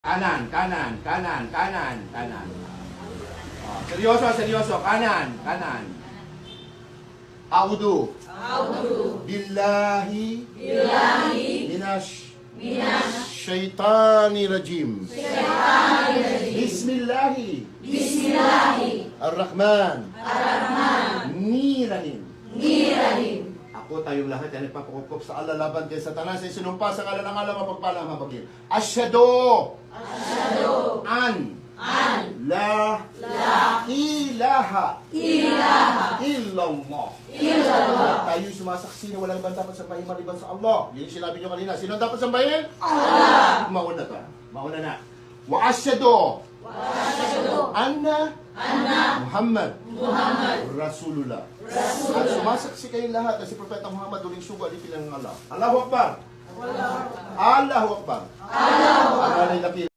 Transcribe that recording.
Kanan, kanan, kanan, kanan, kanan. Oh, seryoso, seryoso. Kanan, kanan. A'udhu. Billahi. Minash. Syaitani rajim. Bismillahi. Ar-Rahman. Nirahin. Ako, tayong lahat yan ipapakupkup sa Allah laban kay Satanas ay sinumpa sa ngalan ng Allah mapagpalang mabagin. Asyhadu an la ilaha illallah. Tayo'y sumasaksi na walang ibang dapat sambahin maliban sa Allah. Yun yung sinabi nyo kanina. Sino ang dapat sambahin? Allah. Mauna to. Mauna na. Wa asyhadu anna Muhammad Rasulullah. At sumasaksi kayong lahat na si Propeta Muhammad uling sugo alipilang ng Allah. Allahu Akbar. Allahu Akbar. Allahu Akbar.